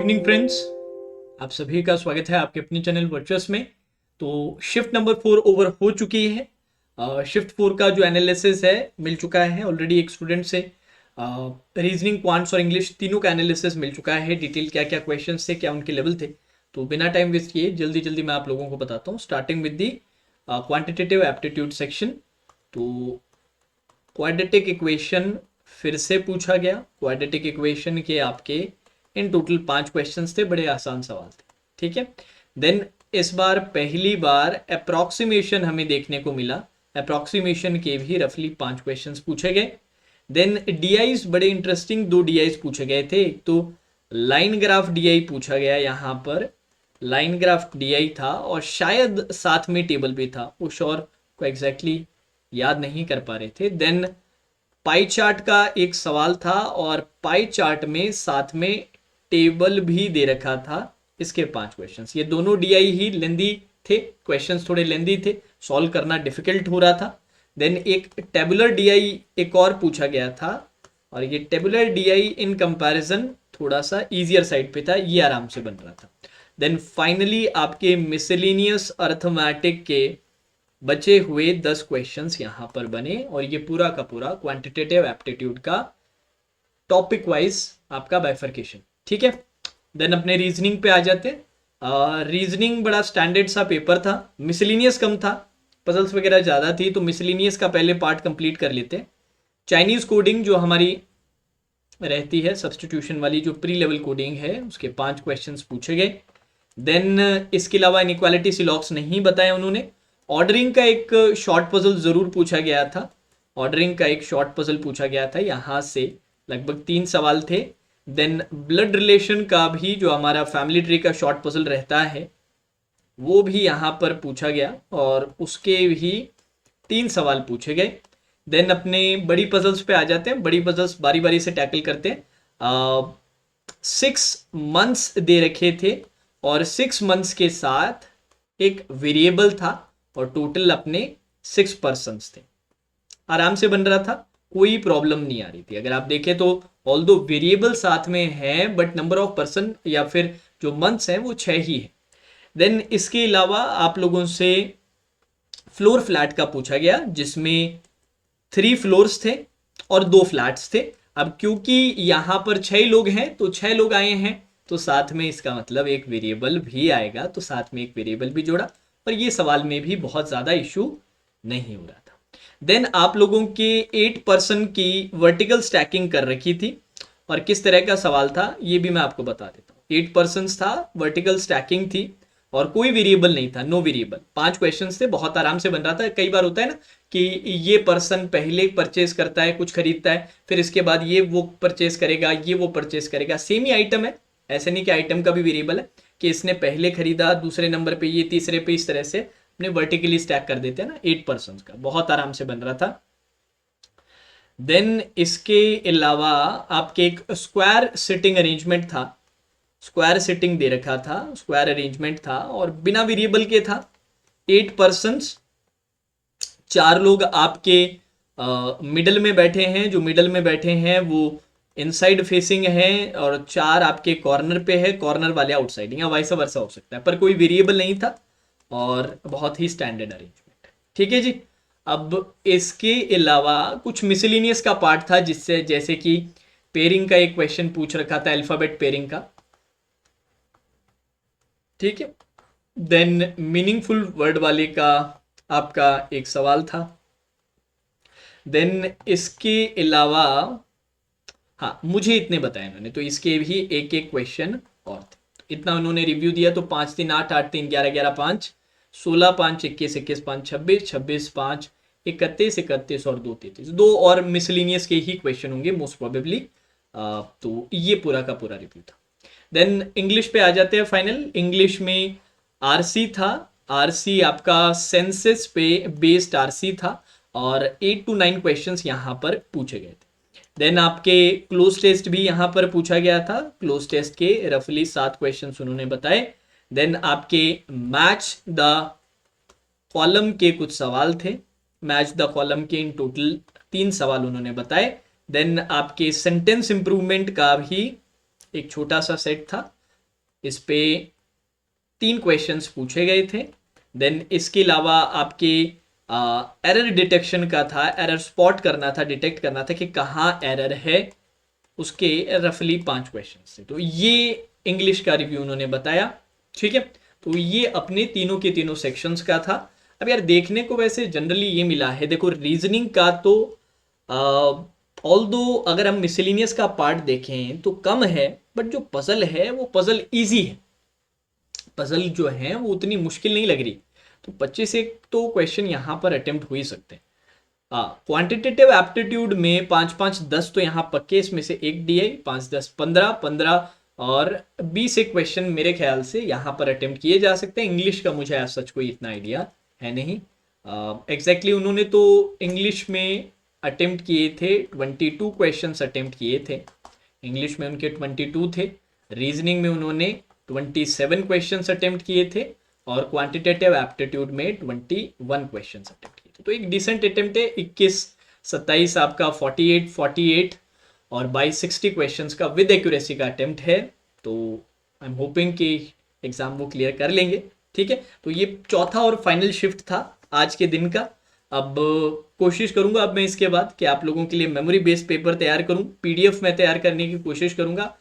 Evening friends, आप सभी का स्वागत है आपके अपने चैनल वर्चुअस में। तो शिफ्ट नंबर 4 ओवर हो चुकी है। शिफ्ट 4 का जो एनालिसिस है मिल चुका है ऑलरेडी एक स्टूडेंट से। रीजनिंग, क्वांट्स और इंग्लिश तीनों का एनालिसिस मिल चुका है। डिटेल क्या क्या क्वेश्चंस थे, क्या उनके लेवल थे। तो बिना टाइम वेस्ट किए जल्दी जल्दी मैं आप लोगों को बताता हूँ, starting with the quantitative aptitude section. तो क्वाड्रेटिक इक्वेशन फिर से पूछा गया। क्वाड्रेटिक इक्वेशन के आपके इन टोटल 5 क्वेश्चंस थे, बड़े आसान सवाल थे। ठीक है। देन इस बार पहली बार अप्रोक्सीमेशन हमें देखने को मिला। अप्रोक्सीमेशन के भी रफली 5 क्वेश्चंस पूछे गए। देन डीआईज, बड़े इंटरेस्टिंग 2 डीआईज पूछे गए थे। एक तो लाइन ग्राफ डीआई पूछा गया, यहाँ पर लाइन ग्राफ डीआई था और शायद साथ में टेबल भी था, वो श्योर को एग्जैक्टली याद नहीं कर पा रहे थे। देन पाई चार्ट का एक सवाल था और पाई चार्ट में साथ में टेबल भी दे रखा था। इसके 5 क्वेश्चंस, ये दोनों डीआई ही लेंदी थे, क्वेश्चंस थोड़े लेंदी थे, सॉल्व करना डिफिकल्ट हो रहा था। देन एक टेबुलर डीआई एक और पूछा गया था और ये टेबुलर डीआई इन कंपैरिजन थोड़ा सा इजियर साइड पे था, ये आराम से बन रहा था। देन फाइनली आपके मिसलेनियस अर्थमेटिक के बचे हुए 10 क्वेश्चंस यहां पर बने और ये पूरा का पूरा क्वांटिटेटिव एप्टीट्यूड का टॉपिक वाइज आपका बाइफर्केशन। ठीक है। देन अपने रीजनिंग पे आ जाते। रीजनिंग बड़ा स्टैंडर्ड सा पेपर था, मिसलिनियस कम था, पजल्स वगैरह ज़्यादा थी, तो मिसलिनियस का पहले पार्ट कंप्लीट कर लेते। चाइनीज़ कोडिंग जो हमारी रहती है सब्सटीट्यूशन वाली, जो प्री लेवल कोडिंग है, उसके 5 क्वेश्चंस पूछे गए। देन इसके अलावा इनइक्वालिटी सिलॉक्स नहीं बताया उन्होंने। ऑर्डरिंग का एक शॉर्ट पजल ज़रूर पूछा गया था। ऑर्डरिंग का एक शॉर्ट पजल पूछा गया था, यहाँ से लगभग 3 सवाल थे। देन ब्लड रिलेशन का भी जो हमारा फैमिली ट्री का शॉर्ट पजल रहता है वो भी यहाँ पर पूछा गया और उसके भी 3 सवाल पूछे गए। देन अपने बड़ी पजल्स पे आ जाते हैं। बड़ी पजल्स बारी बारी से टैकल करते हैं। 6 मंथ्स दे रखे थे और 6 मंथ्स के साथ एक वेरिएबल था और टोटल अपने 6 पर्सन्स थे। आराम से बन रहा था, कोई प्रॉब्लम नहीं आ रही थी। अगर आप देखें तो ऑल्दो वेरिएबल साथ में है बट नंबर ऑफ पर्सन या फिर जो मंथ्स हैं वो 6 ही है। देन इसके अलावा आप लोगों से फ्लोर फ्लैट का पूछा गया, जिसमें 3 फ्लोर्स थे और 2 फ्लैट्स थे। अब क्योंकि यहाँ पर 6 लोग हैं तो 6 लोग आए हैं, तो साथ में इसका मतलब एक वेरिएबल भी आएगा, तो साथ में एक वेरिएबल भी जोड़ा और ये सवाल में भी बहुत ज़्यादा इशू नहीं हो रहा था। देन आप लोगों के 8 पर्सन की वर्टिकल स्टैकिंग कर रखी थी और किस तरह का सवाल था ये भी मैं आपको बता देता हूँ। 8 पर्सन था, वर्टिकल स्टैकिंग थी और कोई वेरिएबल नहीं था, नो वेरिएबल। 5 क्वेश्चंस थे, बहुत आराम से बन रहा था। कई बार होता है ना कि ये पर्सन पहले परचेज करता है, कुछ खरीदता है, फिर इसके बाद ये वो परचेज करेगा, ये वो परचेज करेगा, सेम ही आइटम है। ऐसे नहीं कि आइटम का भी वेरिएबल है कि इसने पहले खरीदा, दूसरे नंबर पे ये, तीसरे पे, इस तरह से अपने वर्टिकली स्टैक कर देते हैं ना। 8 पर्सन का बहुत आराम से बन रहा था। देन इसके अलावा आपके एक स्क्वायर सिटिंग अरेंजमेंट था, स्क्वायर सिटिंग दे रखा था, स्क्वायर अरेंजमेंट था और बिना वेरिएबल के था। 8 पर्सन्स, 4 लोग आपके मिडल में बैठे हैं, जो मिडल में बैठे हैं वो इनसाइड फेसिंग है और 4 आपके कॉर्नर पे है, कॉर्नर वाले आउटसाइड, या वाइस वर्सा हो सकता है, पर कोई वेरिएबल नहीं था और बहुत ही स्टैंडर्ड अरेंजमेंट। ठीक है जी। अब इसके अलावा कुछ मिसलिनियस का पार्ट था, जिससे जैसे कि पेयरिंग का एक क्वेश्चन पूछ रखा था, अल्फाबेट पेयरिंग का। ठीक है। देन मीनिंगफुल वर्ड वाले का आपका एक सवाल था। देन इसके अलावा, हाँ, मुझे इतने बताए उन्होंने, तो इसके भी एक एक क्वेश्चन और थे। तो इतना उन्होंने रिव्यू दिया। तो 5 3 8 8 3 11 11 5 16 5 21 21 5 26 26 5 31 31 और 2 33, 2 और मिसलिनियस के ही क्वेश्चन होंगे मोस्ट प्रोबेबली। तो ये पूरा का पूरा रिव्यू था। देन इंग्लिश पे आ जाते हैं फाइनल। इंग्लिश में आरसी था। आरसी आपका सेंसस पे बेस्ड आरसी था और 8 to 9 क्वेश्चंस यहाँ पर पूछे गए थे। देन आपके क्लोज टेस्ट भी यहाँ पर पूछा गया था। क्लोज टेस्ट के रफली 7 क्वेश्चंस उन्होंने बताए। देन आपके मैच द कॉलम के कुछ सवाल थे। मैच द कॉलम के इन टोटल 3 सवाल उन्होंने बताए। देन आपके सेंटेंस इंप्रूवमेंट का भी एक छोटा सा सेट था। इस पे 3 क्वेश्चंस पूछे गए थे। देन इसके अलावा आपके एरर डिटेक्शन का था, एरर स्पॉट करना था, डिटेक्ट करना था कि कहाँ एरर है, उसके रफली 5 क्वेश्चंस थे। तो ये इंग्लिश का रिव्यू उन्होंने बताया, ठीक है। तो ये अपने तीनों के तीनों सेक्शंस का था। अब यार देखने को वैसे जनरली ये मिला है, देखो रीजनिंग का तो ऑल्दो अगर हम मिसलिनियस का पार्ट देखें तो कम है, बट जो पजल है वो पजल इजी है, पजल जो है वो उतनी मुश्किल नहीं लग रही। तो 25 एक तो क्वेश्चन यहाँ पर अटेम्प्ट हो ही सकते हैं। क्वांटिटेटिव एप्टीट्यूड में 5 5 10 तो यहाँ पक्के, इसमें से एक डी आई, 5 10 15 15 और 20 एक क्वेश्चन मेरे ख्याल से यहाँ पर अटेम्प्ट किए जा सकते हैं। इंग्लिश का मुझे आज सच कोई इतना आइडिया है नहीं एग्जैक्टली। उन्होंने तो इंग्लिश में अटेम्प्ट किए थे 22 क्वेश्चंस अटेम्प्ट किए थे, इंग्लिश में उनके 22 थे। रीजनिंग में उन्होंने 27 क्वेश्चंस अटेम्प्ट किए थे और क्वांटिटेटिव एप्टीट्यूड में 21 क्वेश्चंस अटेम्प्ट किए थे। तो एक डिसेंट अटेम्प्ट है। 21 27 आपका 48 और 22 60 क्वेश्चंस का विद एक्यूरेसी का अटेम्प्ट है। तो आई एम होपिंग कि एग्जाम वो क्लियर कर लेंगे, ठीक है। तो ये चौथा और फाइनल शिफ्ट था आज के दिन का। अब कोशिश करूंगा अब मैं इसके बाद कि आप लोगों के लिए मेमोरी बेस्ड पेपर तैयार करूं, पीडीएफ में तैयार करने की कोशिश करूंगा।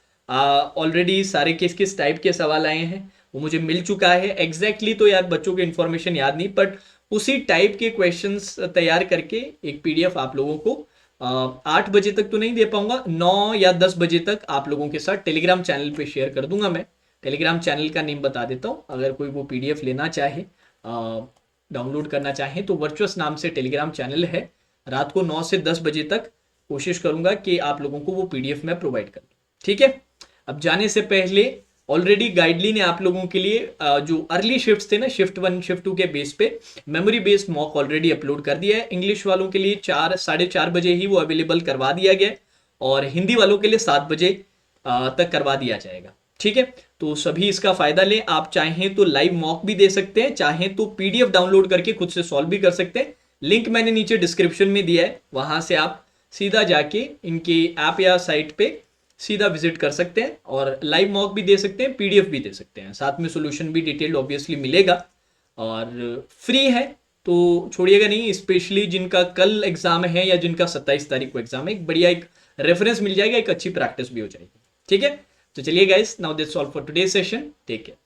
ऑलरेडी सारे किस टाइप के सवाल आए हैं वो मुझे मिल चुका है। एग्जैक्टली तो यार बच्चों के इन्फॉर्मेशन याद नहीं, बट उसी टाइप के क्वेश्चंस तैयार करके एक पीडीएफ आप लोगों को 8 बजे तक तो नहीं दे पाऊंगा, 9 या 10 बजे तक आप लोगों के साथ टेलीग्राम चैनल पे शेयर कर दूंगा। मैं टेलीग्राम चैनल का नेम बता देता हूँ, अगर कोई वो पीडीएफ लेना चाहे, डाउनलोड करना चाहें तो वर्चुअस नाम से टेलीग्राम चैनल है। रात को 9 से 10 बजे तक कोशिश करूंगा कि आप लोगों को वो पीडीएफ में प्रोवाइड कर दूँ, ठीक है। अब जाने से पहले ऑलरेडी गाइडली ने आप लोगों के लिए जो अर्ली शिफ्ट्स थे ना, शिफ्ट 1 शिफ्ट 2 के बेस पे memory based mock already upload कर दिया है। इंग्लिश वालों के लिए 4 साढ़े 4 बजे ही वो अवेलेबल करवा दिया गया है और हिंदी वालों के लिए 7 बजे तक करवा दिया जाएगा, ठीक है। तो सभी इसका फायदा लें। आप चाहें तो लाइव मॉक भी दे सकते हैं, चाहें तो पीडीएफ डाउनलोड करके खुद से सॉल्व भी कर सकते हैं। लिंक मैंने नीचे डिस्क्रिप्शन में दिया है, वहां से आप सीधा जाके इनके ऐप या साइट पे सीधा विजिट कर सकते हैं और लाइव मॉक भी दे सकते हैं, पीडीएफ भी दे सकते हैं, साथ में सॉल्यूशन भी डिटेल्ड ऑब्वियसली मिलेगा और फ्री है। तो छोड़िएगा नहीं, स्पेशली जिनका कल एग्जाम है या जिनका 27 तारीख को एग्जाम है, एक बढ़िया एक रेफरेंस मिल जाएगा, एक अच्छी प्रैक्टिस भी हो जाएगी, ठीक है। तो चलिए guys, now that's all for today session, take care.